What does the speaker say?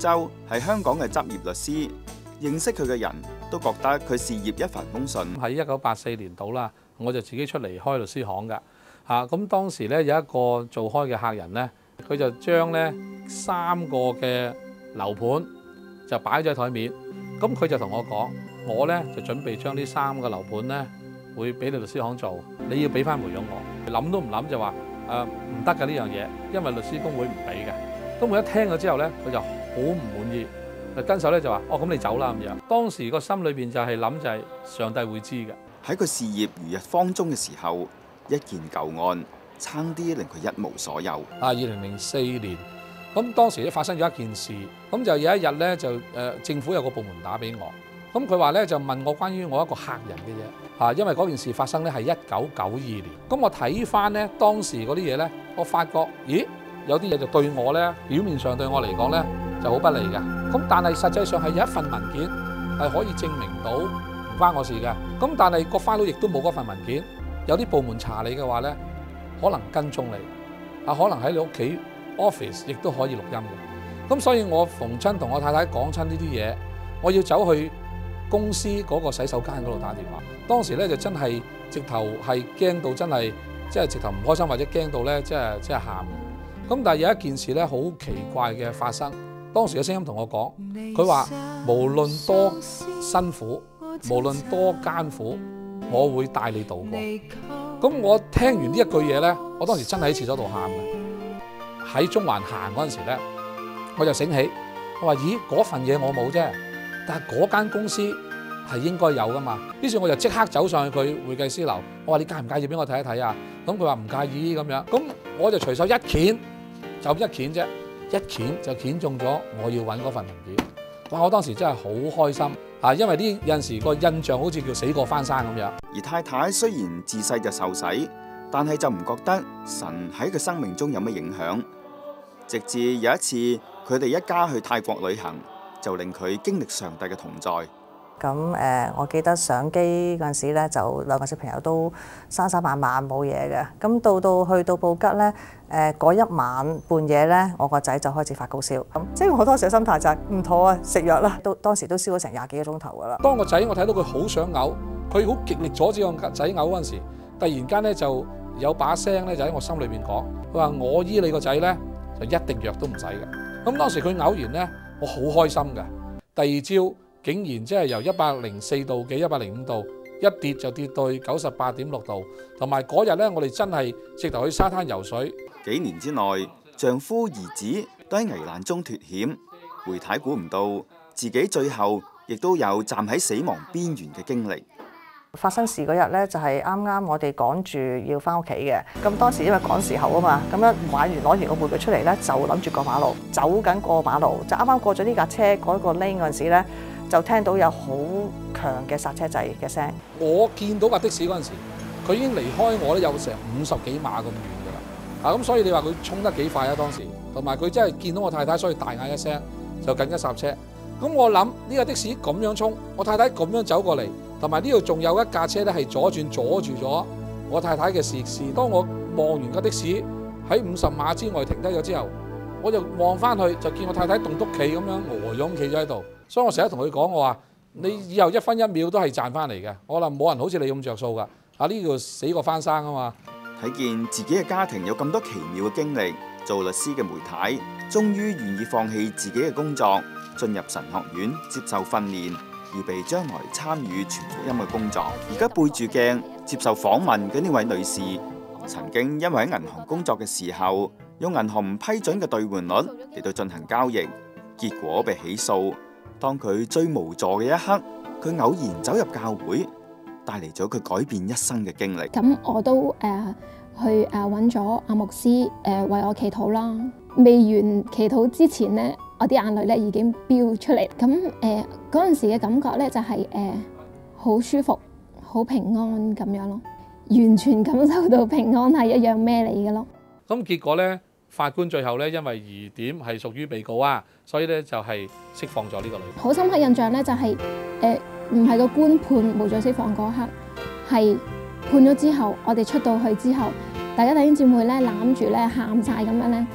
洲係香港嘅執業律師，認識佢嘅人都覺得佢事業一帆風順。喺1984年度啦，我就自己出嚟開律師行㗎。咁當時咧有一個做開嘅客人咧，佢就將咧3個嘅樓盤就擺咗喺台面。咁佢就同我講，我咧就準備將呢3個樓盤咧會俾你律師行做，你要俾翻回佣我。諗都唔諗就話唔得㗎呢樣嘢，因為律師公會唔俾嘅。公會一聽咗之後咧，佢就好唔滿意，跟手咧就話：咁你走啦咁樣。當時個心裏邊就係諗就係上帝會知嘅。喺佢事業如日方中嘅時候，一件舊案差啲令佢一無所有。2004年，咁當時咧發生咗一件事，咁就有一日咧就政府有個部門打俾我，咁佢話咧就問我關於我一個客人嘅啫，因為嗰件事發生咧係1992年，咁我睇翻咧當時嗰啲嘢咧，我發覺咦有啲嘢就對我咧表面上對我嚟講咧就好不利嘅，咁但係實際上係有一份文件係可以證明到唔關我事嘅，咁但係個 file 亦都冇嗰份文件，有啲部門查你嘅話咧，可能跟蹤你，可能喺你屋企 office 亦都可以錄音嘅，咁所以我逢親同我太太講親呢啲嘢，我要走去公司嗰個洗手間嗰度打電話。當時咧就真係直頭係驚到真係即係直頭唔開心，或者驚到咧即係喊。咁但係有一件事咧好奇怪嘅發生，當時嘅聲音同我講，佢話無論多辛苦，無論多艱苦，我會帶你渡過。咁我聽完呢一句嘢咧，我當時真係喺廁所度喊嘅。喺中環行嗰陣時咧，我就醒起，我話咦嗰份嘢我冇啫，但係嗰間公司係應該有噶嘛。於是我就即刻走上去佢會計師樓，我話你介唔介意俾我睇一睇啊？咁佢話唔介意咁樣，咁我就隨手一掀，就一掀啫，一掀就掀中咗我要揾嗰份文件。哇！我當時真係好開心因為呢有陣時個印象好似叫死過翻生咁樣。而太太雖然自細就受洗，但係就唔覺得神喺佢生命中有乜影響。直至有一次佢哋一家去泰國旅行，就令佢經歷上帝嘅同在。咁我記得上機嗰陣時咧，就2個小朋友都生晚冇嘢嘅。咁去到布吉咧，嗰一晚半夜咧，我個仔就開始發高燒。咁即係我當時嘅心態就係唔妥啊，食藥啦。當時都燒咗成20幾個鐘頭噶啦。當個仔我睇到佢好想嘔，佢好極力阻止個仔嘔嗰陣時，突然間咧就有把聲咧就喺我心裏邊講，佢話我醫你個仔咧就一滴藥都唔使嘅。咁當時佢嘔完咧，我好開心嘅。第二朝竟然即係由104度幾105度一跌就跌到98.6度，同埋嗰日咧我哋真係直頭去沙灘游水。幾年之內，丈夫兒子都喺危難中脫險，梅太估唔到自己最後亦都有站喺死亡邊緣嘅經歷。發生事嗰日咧，就係啱啱我哋趕住要翻屋企嘅。咁當時因為趕時候啊嘛，咁樣攞完個玩具出嚟咧，就諗住過馬路，走緊過馬路，就啱啱過咗呢架車嗰個 lane 嗰陣時咧，就聽到有好強嘅剎車掣嘅聲。我見到架的士嗰陣時，佢已經離開我咧有成50幾碼咁遠㗎啦。咁所以你話佢衝得幾快啊？當時同埋佢真係見到我太太，所以大嗌一聲就緊急剎車。咁我諗呢架的士咁樣衝，我太太咁樣走過嚟。同埋呢度仲有一架車咧，係左轉阻住咗我太太嘅視線。當我望完架的士喺50碼之外停低咗之後，我就望翻去，就見我太太棟篤企咁樣呆咗企咗喺度。所以我成日同佢講，我話你以後1分1秒都係賺翻嚟嘅。我話冇人好似你咁着數㗎。呢個死過翻生啊嘛！睇見自己嘅家庭有咁多奇妙嘅經歷，做律師嘅梅太終於願意放棄自己嘅工作，進入神學院接受訓練，預備將來參與傳福音嘅工作。而家背住鏡接受訪問嘅呢位女士，曾經因為喺銀行工作嘅時候，用銀行唔批准嘅兌換率嚟到進行交易，結果被起訴。當佢最無助嘅一刻，佢偶然走入教會，帶嚟咗佢改變一生嘅經歷。咁我都去揾咗阿牧師為我祈禱啦。未完祈禱之前呢，我啲眼淚咧已經飆出嚟。咁嗰陣時嘅感覺咧就係好舒服、好平安咁樣咯，完全感受到平安係一樣咩嚟嘅咯。咁結果咧，法官最後咧因為疑點係屬於被告啊，所以咧就係釋放咗呢個女。好深刻印象咧就係唔係個官判無罪釋放嗰刻，係判咗之後，我哋出到去之後，大家弟兄姊妹咧攬住咧喊晒咁樣咧。